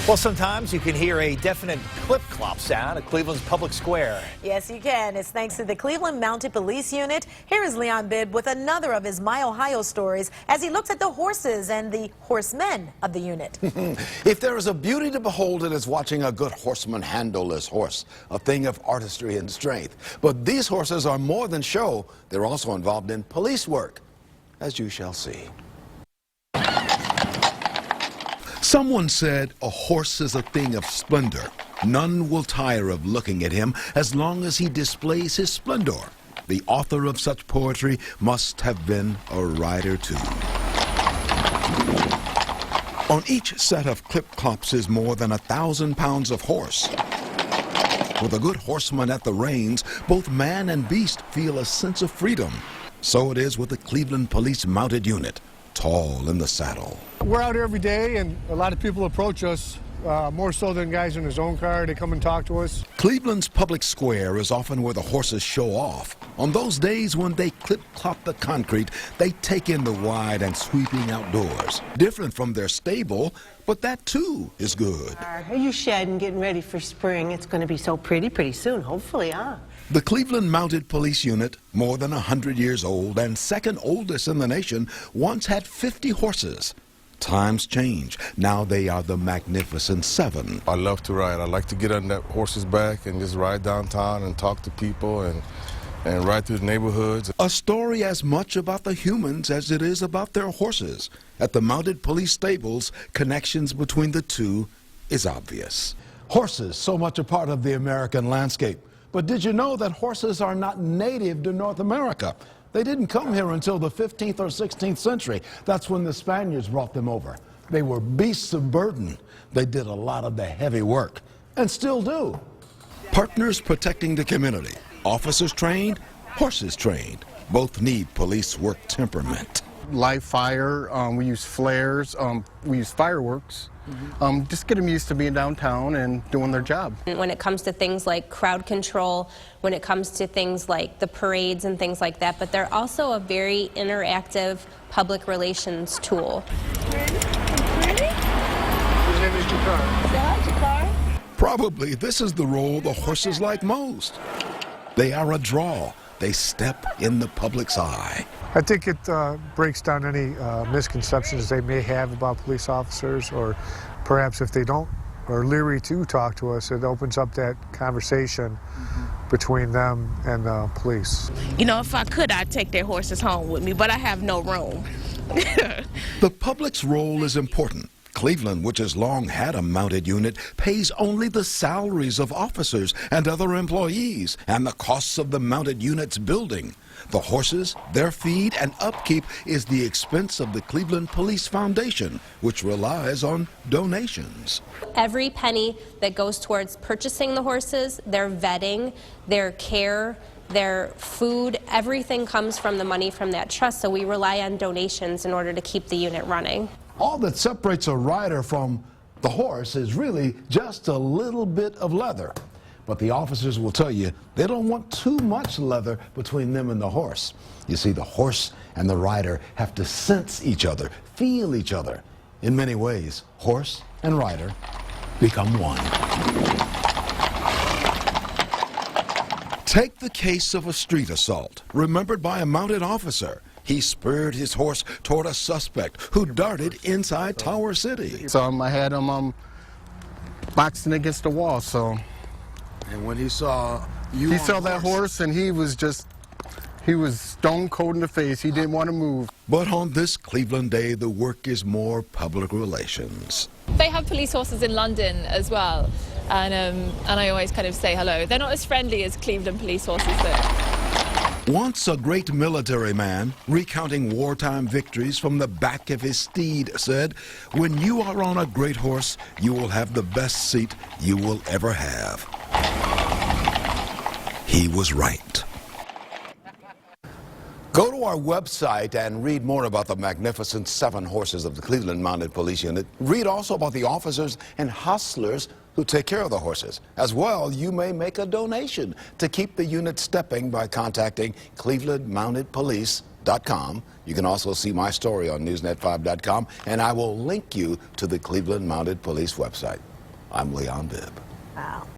Well, sometimes you can hear a definite clip-clop sound at Cleveland's public square. Yes, you can. It's thanks to the Cleveland Mounted Police Unit. Here is Leon Bibb with another of his My Ohio stories as he looks at the horses and the horsemen of the unit. If there is a beauty to behold, it is watching a good horseman handle his horse, a thing of artistry and strength. But these horses are more than show. They're also involved in police work, as you shall see. Someone said a horse is a thing of splendor. None will tire of looking at him as long as he displays his splendor. The author of such poetry must have been a rider too. On each set of clip-clops is more than 1,000 pounds of horse. With a good horseman at the reins, both man and beast feel a sense of freedom. So it is with the Cleveland Police Mounted Unit, tall in the saddle. We're out here every day, and a lot of people approach us, more so than guys in his own car. They come and talk to us. Cleveland's public square is often where the horses show off. On those days when they clip-clop the concrete, they take in the wide and sweeping outdoors. Different from their stable, but that too is good. Are you shedding, getting ready for spring? It's going to be so pretty soon, hopefully, huh? The Cleveland Mounted Police Unit, more than 100 years old and second oldest in the nation, once had 50 horses. Times change. Now they are the Magnificent Seven. I love to ride. I like to get on that horse's back and just ride downtown and talk to people and ride through the neighborhoods. A story as much about the humans as it is about their horses. At the Mounted Police stables, connections between the two is obvious. Horses, so much a part of the American landscape. But did you know that horses are not native to North America? They didn't come here until the 15th or 16th century. That's when the Spaniards brought them over. They were beasts of burden. They did a lot of the heavy work, and still do. Partners protecting the community. Officers trained, horses trained. Both need police work temperament. Live fire, we use flares, we use fireworks. Just get them used to being downtown and doing their job. When it comes to things like crowd control, when it comes to things like the parades and things like that, but they're also a very interactive public relations tool. Probably this is the role the horses like most. They are a draw. They step in the public's eye. I think it breaks down any misconceptions they may have about police officers, or perhaps if they don't, or leery to talk to us, it opens up that conversation between them and police. You know, if I could, I'd take their horses home with me, but I have no room. The public's role is important. Cleveland, which has long had a mounted unit, pays only the salaries of officers and other employees and the costs of the mounted unit's building. The horses, their feed, and upkeep is the expense of the Cleveland Police Foundation, which relies on donations. Every penny that goes towards purchasing the horses, their vetting, their care, their food, everything comes from the money from that trust, so we rely on donations in order to keep the unit running. All that separates a rider from the horse is really just a little bit of leather. But the officers will tell you they don't want too much leather between them and the horse. You see, the horse and the rider have to sense each other, feel each other. In many ways, horse and rider become one. Take the case of a street assault, remembered by a mounted officer. He spurred his horse toward a suspect who darted inside Tower City. So I had him boxing against the wall, so. And when he saw you, he saw that horse, and he was stone cold in the face. He didn't want to move. But on this Cleveland day, the work is more public relations. They have police horses in London as well, and I always kind of say hello. They're not as friendly as Cleveland police horses, though. Once a great military man, recounting wartime victories from the back of his steed, said, "When you are on a great horse, you will have the best seat you will ever have." He was right. Go to our website and read more about the Magnificent Seven horses of the Cleveland Mounted Police Unit. Read also about the officers and hustlers who take care of the horses. As well, you may make a donation to keep the unit stepping by contacting clevelandmountedpolice.com. You can also see my story on newsnet5.com, and I will link you to the Cleveland Mounted Police website. I'm Leon Bibb. Wow.